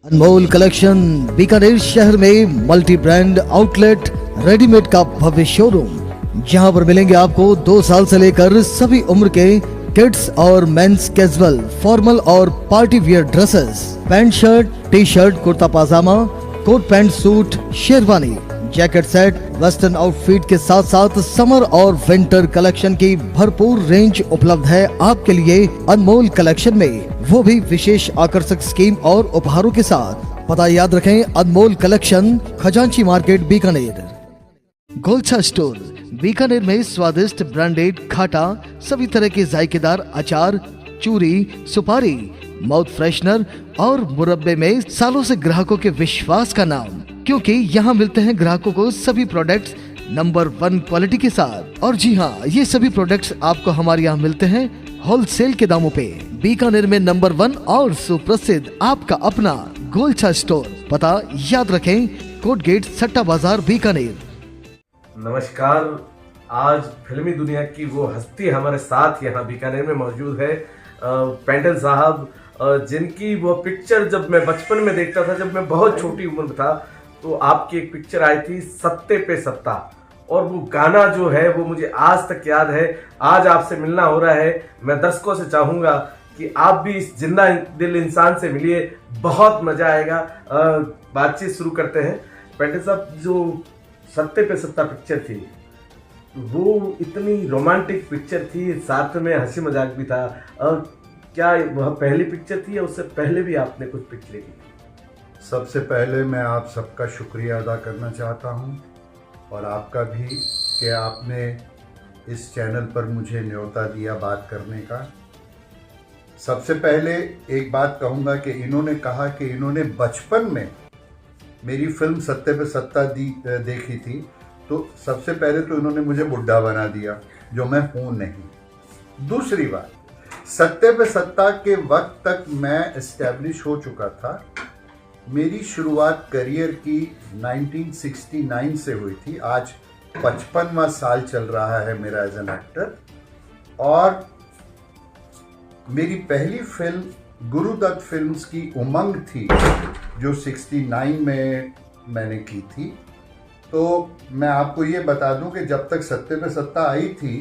अनमोल collection Bikaner शहर में multi brand outlet readymade का भव्य शोरूम, जहां पर मिलेंगे आपको 2 साल से लेकर सभी उम्र के किड्स और मेंस कैजुअल, फॉर्मल और party wear dresses, pant shirt, T shirt, kurta pajama, coat pant suit, sherwani, jacket set, western outfit के साथ साथ समर और विंटर कलेक्शन की भरपूर रेंज उपलब्ध है आपके लिए अनमोल कलेक्शन में, वो भी विशेष आकर्षक स्कीम और उपहारों के साथ। पता याद रखें, अनमोल कलेक्शन, खजांची मार्केट, बीकानेर। गोलछा स्टोर बीकानेर में स्वादिष्ट ब्रांडेड खाटा, सभी तरह के जायकेदार अचार, चूरी, सुपारी, माउथ फ्रेशनर और मुरब्बे में सालों से ग्राहकों के विश्वास का नाम, क्योंकि यहाँ मिलते हैं ग्राहकों को सभी प्रोडक्ट्स नंबर 1 क्वालिटी के साथ। और जी हाँ, ये सभी प्रोडक्ट्स आपको हमारे यहाँ मिलते हैं होलसेल के दामों पे। बीकानेर में नंबर 1 और सुप्रसिद्ध आपका अपना गोलछा स्टोर। पता याद रखें, कोट गेट, सट्टा बाजार, बीकानेर। नमस्कार। आज फिल्मी दुनिया की वो हस्ती हमारे साथ यहाँ बीकानेर में मौजूद है, पेंडल साहब, जिनकी वो पिक्चर जब मैं बचपन में देखता था, जब मैं बहुत छोटी उम्र में था, तो आपकी एक पिक्चर आई थी सत्ते पे सत्ता, और वो गाना जो है वो मुझे आज तक याद है। आज आपसे मिलना हो रहा है, मैं दर्शकों से चाहूँगा कि आप भी इस जिंदा दिल इंसान से मिलिए, बहुत मजा आएगा। बातचीत शुरू करते हैं। पेंडल साहब, जो सत्ते पे सत्ता पिक्चर थी, वो इतनी रोमांटिक पिक्चर थी, साथ में हंसी मजाक भी था। क्या वह पहली पिक्चर थी या उससे पहले भी आपने कुछ पिक्चरें की? सबसे पहले मैं आप सबका शुक्रिया अदा करना चाहता हूं, और आपका भी, कि आपने इस चैनल पर मुझे न्योता दिया बात करने का। सबसे पहले एक बात कहूंगा कि इन्होंने कहा कि इन्होंने बचपन में मेरी फिल्म सत्ते पे सत्ता देखी थी, तो सबसे पहले तो इन्होंने मुझे बुढ़ा बना दिया, जो मैं हूं नहीं। दूसरी बात, सत्ते पे सत्ता के वक्त तक मैं एस्टैब्लिश हो चुका था। मेरी शुरुआत करियर की 1969 से हुई थी। आज 55वां साल चल रहा है मेरा एज एन एक्टर, और मेरी पहली फिल्म गुरुदत्त फिल्म्स की उमंग थी, जो 69 में मैंने की थी। तो मैं आपको ये बता दूं कि जब तक सत्ते पे सत्ता आई थी,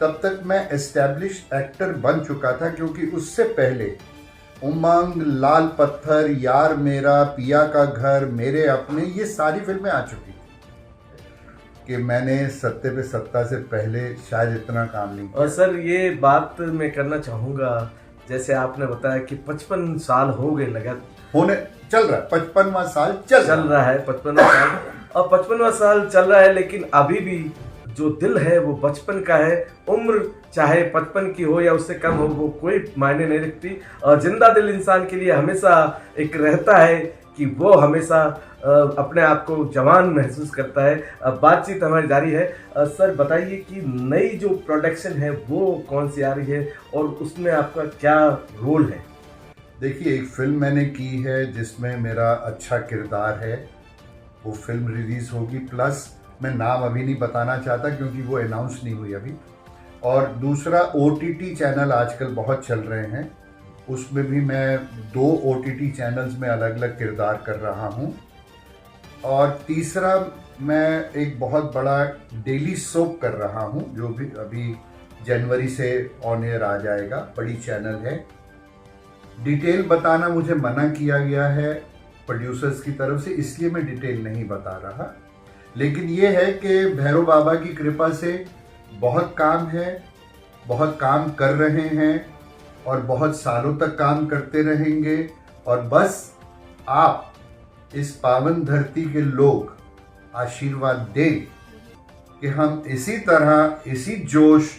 तब तक मैं एस्टैब्लिश एक्टर बन चुका था, क्योंकि उससे पहले उमंग, लाल पत्थर, यार मेरा, पिया का घर, मेरे अपने, ये सारी फिल्में आ चुकी थी कि मैंने सत्ते पे सत्ता से पहले शायद इतना काम नहीं किया। और सर, ये बात मैं करना चाहूँगा, जैसे आपने बताया कि 55 साल हो गए, लगा होने चल रहा है, 55वां साल चल रहा है, 55वां साल, और 55वां साल चल रहा है, लेकिन अभी भी जो दिल है वो बचपन का है। उम्र चाहे 55 की हो या उससे कम हो, वो कोई मायने नहीं रखती। और जिंदा दिल इंसान के लिए हमेशा एक रहता है कि वो हमेशा अपने आप को जवान महसूस करता है। अब बातचीत हमारी जारी है। सर, बताइए कि नई जो प्रोडक्शन है वो कौन सी आ रही है और उसमें आपका क्या रोल है? देखिए, एक फिल्म मैंने की है जिसमें मेरा अच्छा किरदार है, वो फिल्म रिलीज़ होगी। प्लस मैं नाम अभी नहीं बताना चाहता क्योंकि वो अनाउंस नहीं हुई अभी। और दूसरा, OTT चैनल आजकल बहुत चल रहे हैं, उसमें भी मैं 2 OTT चैनल्स में अलग अलग किरदार कर रहा हूँ। और तीसरा, मैं एक बहुत बड़ा डेली सोप कर रहा हूँ, जो भी अभी जनवरी से ऑन एयर आ जाएगा। बड़ी चैनल है। डिटेल बताना मुझे मना किया गया है प्रोड्यूसर्स की तरफ से, इसलिए मैं डिटेल नहीं बता रहा। लेकिन ये है कि भैरव बाबा की कृपा से बहुत काम है, बहुत काम कर रहे हैं, और बहुत सालों तक काम करते रहेंगे। और बस आप इस पावन धरती के लोग आशीर्वाद दें कि हम इसी तरह, इसी जोश,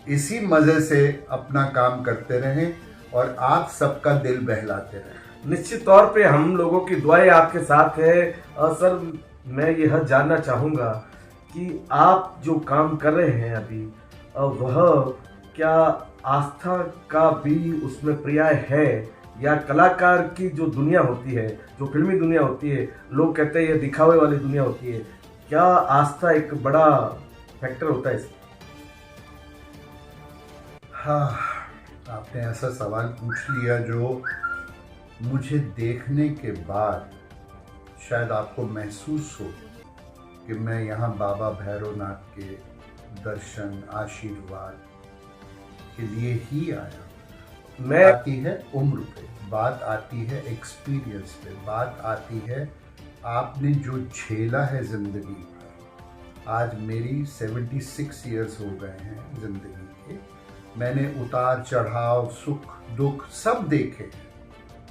इसी मज़े से अपना काम करते रहें और आप सबका दिल बहलाते रहें। निश्चित तौर पे हम लोगों की दुआएं आपके साथ है। और सर, मैं यह जानना चाहूँगा कि आप जो काम कर रहे हैं अभी, वह क्या आस्था का भी उसमें पर्याय है, या कलाकार की जो दुनिया होती है, जो फिल्मी दुनिया होती है, लोग कहते हैं ये दिखावे वाली दुनिया होती है, क्या आस्था एक बड़ा फैक्टर होता है इसमें? हाँ, आपने ऐसा सवाल पूछ लिया जो मुझे देखने के बाद शायद आपको महसूस हो कि मैं यहाँ बाबा भैरवनाथ के दर्शन आशीर्वाद के लिए ही आया। मैं आती है उम्र पे, बात आती है एक्सपीरियंस पे, बात आती है आपने जो झेला है जिंदगी पर। आज मेरी 76 इयर्स हो गए हैं जिंदगी के। मैंने उतार चढ़ाव, सुख दुख सब देखे,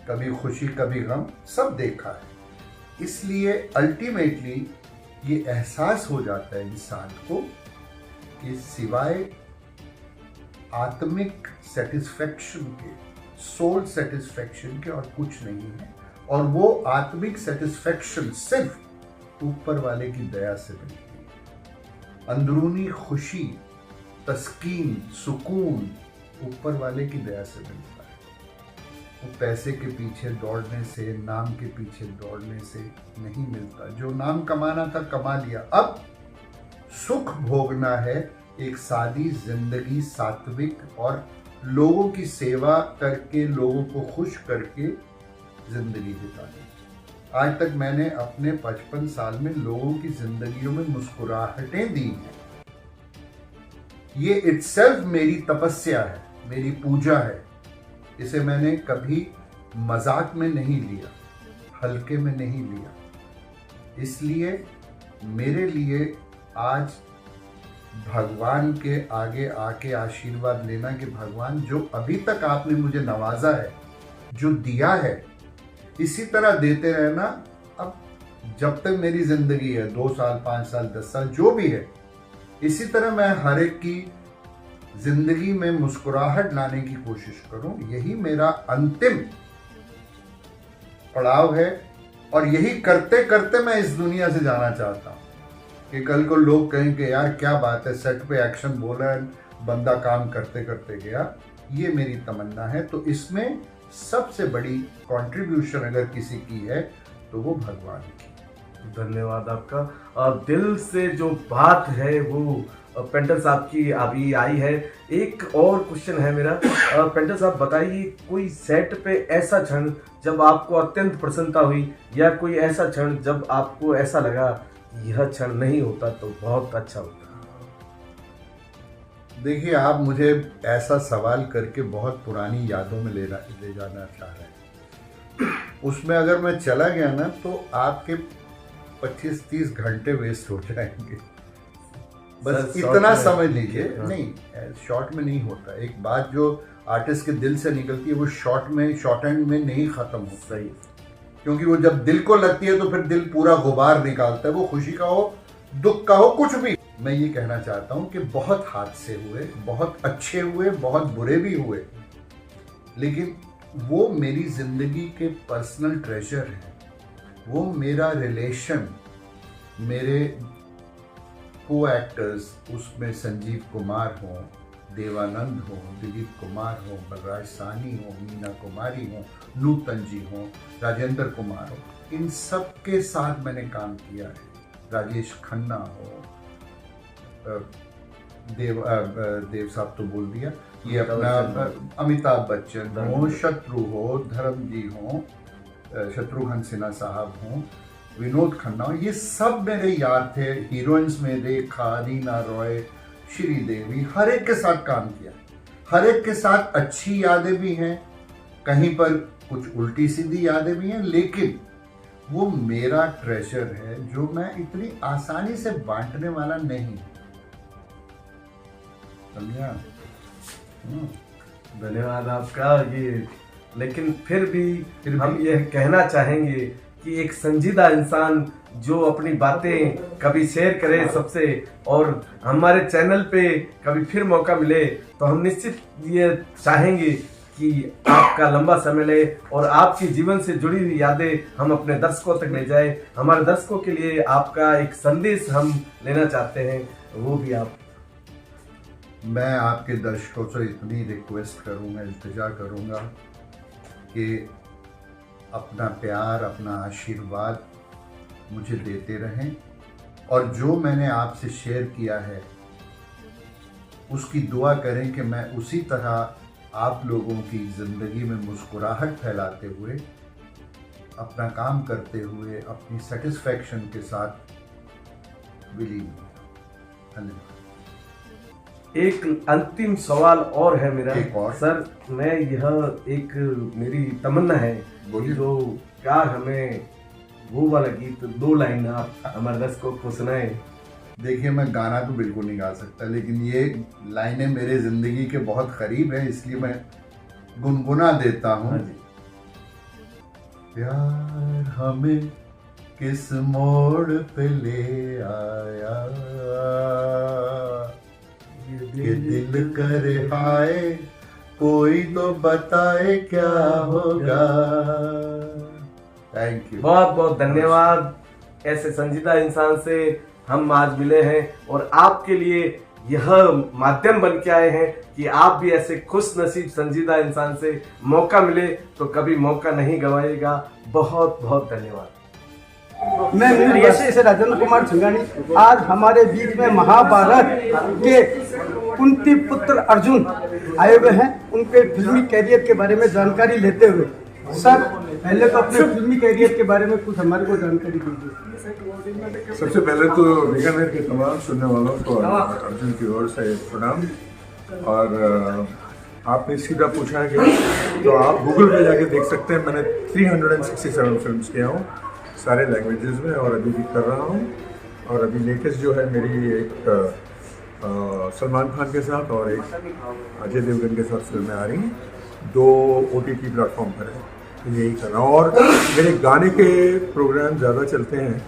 कभी खुशी कभी गम सब देखा है। इसलिए अल्टीमेटली ये एहसास हो जाता है इंसान को कि सिवाय आत्मिक सेटिस्फेक्शन के, सोल सेटिस्फेक्शन के और कुछ नहीं है। और वो आत्मिक सेटिस्फेक्शन सिर्फ ऊपर वाले की दया से मिलती है। अंदरूनी खुशी, तस्कीन, सुकून ऊपर वाले की दया से मिलता है। वो पैसे के पीछे दौड़ने से, नाम के पीछे दौड़ने से नहीं मिलता। जो नाम कमाना था कमा लिया, अब सुख भोगना है एक सादी जिंदगी, सात्विक और लोगों की सेवा करके, लोगों को खुश करके जिंदगी बितानी। आज तक मैंने अपने 55 साल में लोगों की जिंदगियों में मुस्कुराहटें दी हैं। ये इटसेल्फ मेरी तपस्या है, मेरी पूजा है। इसे मैंने कभी मजाक में नहीं लिया, हल्के में नहीं लिया। इसलिए मेरे लिए आज भगवान के आगे आके आशीर्वाद लेना कि भगवान जो अभी तक आपने मुझे नवाजा है, जो दिया है, इसी तरह देते रहना। अब जब तक मेरी जिंदगी है, 2 साल 5 साल 10 साल जो भी है, इसी तरह मैं हर एक की जिंदगी में मुस्कुराहट लाने की कोशिश करूं। यही मेरा अंतिम पड़ाव है और यही करते करते मैं इस दुनिया से जाना चाहता हूं कि कल को लोग कहें कि यार क्या बात है, सेट पे एक्शन बोला है, बंदा काम करते करते गया। ये मेरी तमन्ना है। तो इसमें सबसे बड़ी कंट्रीब्यूशन अगर किसी की है तो वो भगवान की। धन्यवाद आपका। दिल से जो बात है वो पेंटर साहब की अभी आई है। एक और क्वेश्चन है मेरा, पेंटर साहब बताइए, कोई सेट पे ऐसा क्षण जब आपको अत्यंत प्रसन्नता हुई, या कोई ऐसा क्षण जब आपको ऐसा लगा यह क्षण नहीं होता तो बहुत अच्छा होता? देखिए, आप मुझे ऐसा सवाल करके बहुत पुरानी यादों में ले जाना चाह रहे हैं। उसमें अगर मैं चला गया ना तो आपके 25-30 घंटे वेस्ट हो जाएंगे। बस इतना समझ लीजिए। नहीं, शॉर्ट में नहीं होता। एक बात जो आर्टिस्ट के दिल से निकलती है वो शॉर्ट एंड में नहीं खत्म होता है। क्योंकि वो जब दिल को लगती है तो फिर दिल पूरा गुबार निकालता है, वो खुशी का हो, दुख का हो, कुछ भी। मैं ये कहना चाहता हूँ कि बहुत हादसे हुए, बहुत अच्छे हुए, बहुत बुरे भी हुए, लेकिन वो मेरी जिंदगी के पर्सनल ट्रेजर हैं। वो मेरा रिलेशन, मेरे को एक्टर्स, उसमें संजीव कुमार हो, देवानंद हो, दिलीप कुमार हो, बलराज साहनी हो, मीना कुमारी हो, नूतन जी हो, राजेंद्र कुमार हो, इन सब के साथ मैंने काम किया है। राजेश खन्ना हो, देव साहब तो बोल दिया, ये अपना अमिताभ बच्चन हो, शत्रु हो, धर्म जी हो, शत्रुघ्न सिन्हा साहब हो, विनोद खन्ना, ये सब मेरे यार थे। हीरोइंस में रेखा, रीना रॉय, श्रीदेवी, हर एक के साथ काम किया। हर एक के साथ अच्छी यादें भी हैं, कहीं पर कुछ उल्टी सीधी यादें भी हैं, लेकिन वो मेरा ट्रेजर है जो मैं इतनी आसानी से बांटने वाला नहीं। समझा? धन्यवाद आपका। ये लेकिन फिर भी हम ये कहना चाहेंगे कि एक संजीदा इंसान जो अपनी बातें कभी शेयर करे सबसे, और हमारे चैनल पे कभी फिर मौका मिले तो हम निश्चित ये चाहेंगे कि आपका लंबा समय ले और आपके जीवन से जुड़ी हुई यादें हम अपने दर्शकों तक ले जाए। हमारे दर्शकों के लिए आपका एक संदेश हम लेना चाहते हैं, वो भी आप। मैं आपके दर्शकों से इतनी रिक्वेस्ट करूंगा, इल्तिजा करूंगा कि अपना प्यार, अपना आशीर्वाद मुझे देते रहें, और जो मैंने आपसे शेयर किया है उसकी दुआ करें कि मैं उसी तरह आप लोगों की ज़िंदगी में मुस्कुराहट फैलाते हुए, अपना काम करते हुए, अपनी सेटिस्फैक्शन के साथ विलीन हुआ। धन्यवाद। एक अंतिम सवाल और है मेरा। एक और? सर, मैं यह एक मेरी तमन्ना है, बोलिए। जो क्या हमें वो वाला गीत 2 लाइन आप हमारे दर्शकों को सुनाए। देखिए, मैं गाना तो बिल्कुल नहीं गा सकता, लेकिन ये लाइनें मेरे ज़िंदगी के बहुत करीब है, इसलिए मैं गुनगुना देता हूँ। हाँ जी। प्यार हमें किस मोड़ पे ले आया, ये दिल करे हाय, कोई तो बताए क्या होगा। Thank you. बहुत बहुत धन्यवाद। ऐसे संजीदा इंसान से हम आज मिले हैं और आपके लिए यह माध्यम बन के आए हैं कि आप भी ऐसे खुश नसीब संजीदा इंसान से मौका मिले तो कभी मौका नहीं गंवाइएगा। बहुत बहुत धन्यवाद। मैं ऐसे राजेंद्र कुमार सिंघानी आज हमारे बीच में महाभारत के कुंती पुत्र अर्जुन आए हुए हैं। उनके फिल्मी कैरियर के बारे में जानकारी लेते हुए सर, पहले तो अपने फिल्मी कैरियर के बारे में कुछ हमारे को जानकारी दीजिए। सबसे पहले तो बीकानेर के तमाम सुनने वालों को अर्जुन की ओर से प्रणाम। और आपने सीधा पूछा है कि तो आप गूगल पे जाके देख सकते हैं। मैंने 367 फिल्म्स किया हूँ सारे लैंग्वेजेस में, और अभी भी कर रहा हूँ। और अभी लेटेस्ट जो है मेरी एक सलमान खान के साथ और एक अजय देवगन के साथ फिल्में आ रही हैं, 2 OTT प्लेटफॉर्म पर है। तो यही कर रहा हूँ। और मेरे गाने के प्रोग्राम ज़्यादा चलते हैं,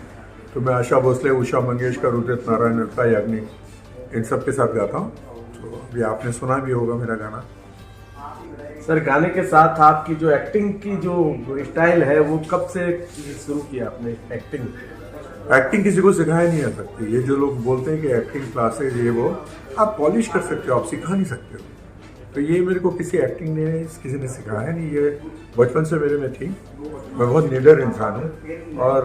तो मैं आशा भोसले, उषा मंगेशकर, उदित नारायण, अलका याग्निक, इन सब के साथ गाता हूँ। तो अभी आपने सुना भी होगा मेरा गाना। सर, गाने के साथ आपकी जो एक्टिंग की जो स्टाइल है वो कब से शुरू किया आपने एक्टिंग? एक्टिंग किसी को सिखाया नहीं जा सकती। ये जो लोग बोलते हैं कि एक्टिंग क्लासेज ये वो, आप पॉलिश कर सकते हो, आप सिखा नहीं सकते हो। तो ये मेरे को किसी एक्टिंग ने, किसी ने सिखाया नहीं। ये बचपन से मेरे में थी। मैं बहुत निडर इंसान हूँ और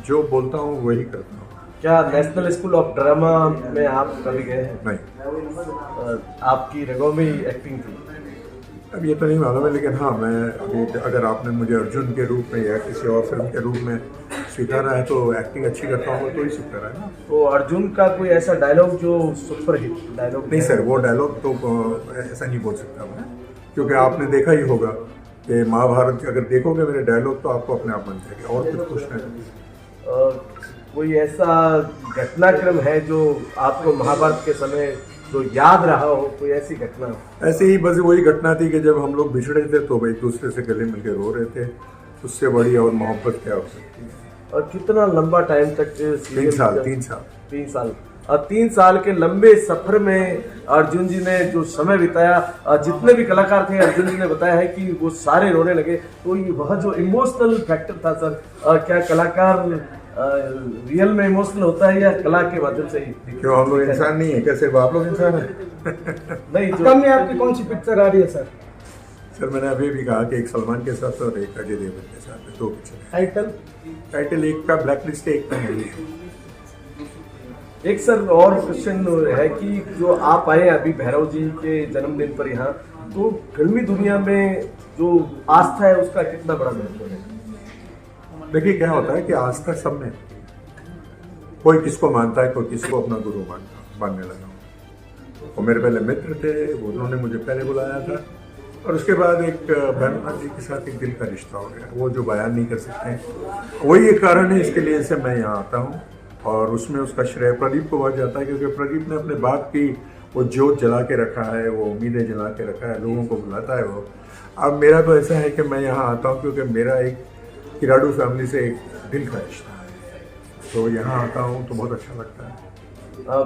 जो बोलता हूँ वही करता हूँ। क्या नेशनल स्कूल ऑफ ड्रामा में आप कभी गए हैं? नहीं। आपकी रगों में ही एक्टिंग थी? अब ये तो नहीं मालूम है, लेकिन हाँ, मैं अभी अगर आपने मुझे अर्जुन के रूप में या किसी और फिल्म के रूप में स्वीकारा है तो एक्टिंग अच्छी करता हूँ तो ही स्वीकारा है ना। तो अर्जुन का कोई ऐसा डायलॉग जो सुपर हिट डायलॉग? नहीं सर, वो डायलॉग तो ऐसा नहीं बोल सकता मैं, क्योंकि आपने देखा ही होगा कि महाभारत अगर देखोगे मेरे डायलॉग तो आपको अपने आप बन जाएगा, और कुछ पूछना नहीं। कोई ऐसा घटनाक्रम है जो आपको महाभारत के समय जो याद रहा हो, कोई ऐसी घटना? ऐसे ही बस वही घटना थी कि जब हम लोग बिछड़े थे तो एक दूसरे से गले मिलके रो रहे थे। उससे बड़ी और मोहब्बत क्या हो सकती है। और कितना लंबा टाइम तक? 3 साल। 3 साल। और 3 साल के लंबे सफर में अर्जुन जी ने जो समय बिताया, जितने भी कलाकार थे, अर्जुन जी ने बताया है कि वो सारे रोने लगे। तो ये वह जो इमोशनल फैक्टर था सर, क्या कलाकार रियल में इमोशनल होता है या कला के माध्यम से ही? क्यों, हम लोग इंसान नहीं है क्या? सिर्फ आप लोग इंसान हैं? नहीं। कम में आपकी कौन सी पिक्चर आ रही है सर? सर, मैंने अभी भी कहा कि एक सलमान के साथ और एक अजय देवगन के साथ 2 पिक्चर। टाइटल एक का ब्लैक लिस्ट है, एक का नहीं है। एक सर और क्वेश्चन है कि जो आप आए अभी भैरव जी के जन्मदिन पर यहाँ, तो फिल्मी दुनिया में जो आस्था है उसका कितना बड़ा महत्व है? देखिए क्या होता है कि आस्था सब में, कोई किसको मानता है, कोई किसको अपना गुरु मानने लगा। वो मेरे पहले मित्र थे, वो उन्होंने मुझे पहले बुलाया था, और उसके बाद एक भैरवनाथ जी के साथ एक दिल का रिश्ता हो गया, वो जो बयान नहीं कर सकते। वही एक कारण है इसके लिए से मैं यहाँ आता हूँ, और उसमें उसका श्रेय प्रदीप को बहुत जाता है, क्योंकि प्रदीप ने अपने बाप की वो जोत जला के रखा है, वो उम्मीदें जला के रखा है, लोगों को बुलाता है वो। अब मेरा तो ऐसा है कि मैं यहाँ आता हूँ क्योंकि मेरा एक किराडू फैमिली से एक दिल का रिश्ता है, तो यहाँ आता हूँ तो बहुत अच्छा लगता है।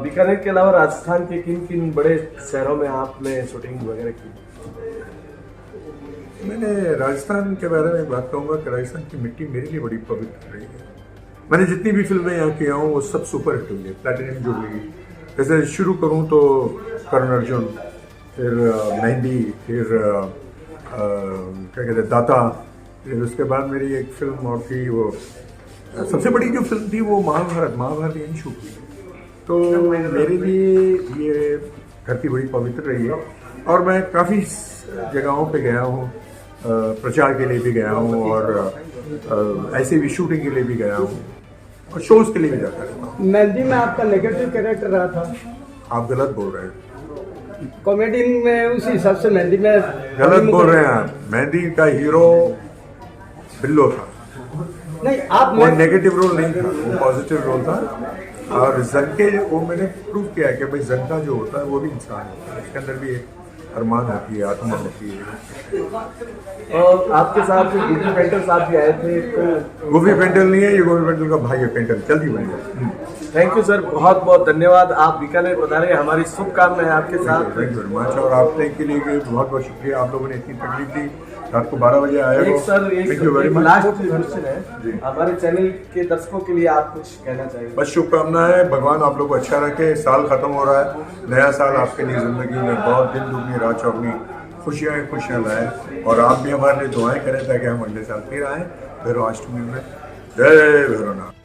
बीकानेर के अलावा राजस्थान के किन किन बड़े शहरों में आपने शूटिंग वगैरह की? मैंने राजस्थान के बारे में बात कहूँगा कि राजस्थान की मिट्टी मेरे लिए बड़ी पवित्र रही है। मैंने जितनी भी फिल्में यहाँ किया हूँ वो सब सुपर हिट हुई है, प्लैटिनम जुबली। जैसे शुरू करूँ तो करण अर्जुन, फिर मेहंदी, फिर क्या कहते हैं दाता, फिर उसके बाद मेरी एक फिल्म और थी, वो सबसे बड़ी जो फिल्म थी वो महाभारत यहीं शूट हुई। तो मेरे लिए ये धरती बड़ी पवित्र रही है। और मैं काफ़ी जगहों पे गया हूँ, प्रचार के लिए भी गया हूँ और ऐसे भी शूटिंग के लिए भी गया हूँ और शोज़ के लिए भी जाता रहता हूँ। मेहंदी में आपका नेगेटिव कैरेक्टर रहा था, आप गलत बोल रहे हैं, कॉमेडी में उसी हिसाब से मेहंदी में गलत बोल रहे हैं आप। मेहंदी का हीरो बिल्लो था, नहीं आप वो नेगेटिव रोल नहीं था, वो पॉजिटिव रोल था। और जन वो मैंने प्रूव किया है कि भाई जन का जो होता है वो भी इंसान होता है, उसके अंदर भी एक अरमान होती है, आत्मा होती है। और आपके साथ गुफी पेंटर साहब भी आए थे, तो गोपी पेंटल नहीं है, ये गोपी पेंटल का भाई है पेंटल, जल्दी बन गया। थैंक यू सर, बहुत बहुत धन्यवाद। आप बीकानेर बता रहे हैं, हमारी शुभकामनाएं आपके साथ। Thank you very much. और आपने के लिए बहुत बहुत शुक्रिया, आप लोगों ने इतनी तकलीफ दी, रात को 12 बजे आए एक हो। सर थैंक यू वेरी एक मच। लास्ट क्वेश्चन है, जी। हमारे चैनल के दर्शकों के लिए आप कुछ कहना चाहिए? बस शुभकामनाएं, भगवान आप लोग को अच्छा रखे। साल खत्म हो रहा है, नया साल आपके लिए जिंदगी में बहुत दिन दुगनी रात चौगनी खुशियाँ लाए, और आप भी हमारे लिए दुआएं करें ताकि हम अगले साल फिर आएँ भैरव अष्टमी में। जय भैरवनाथ।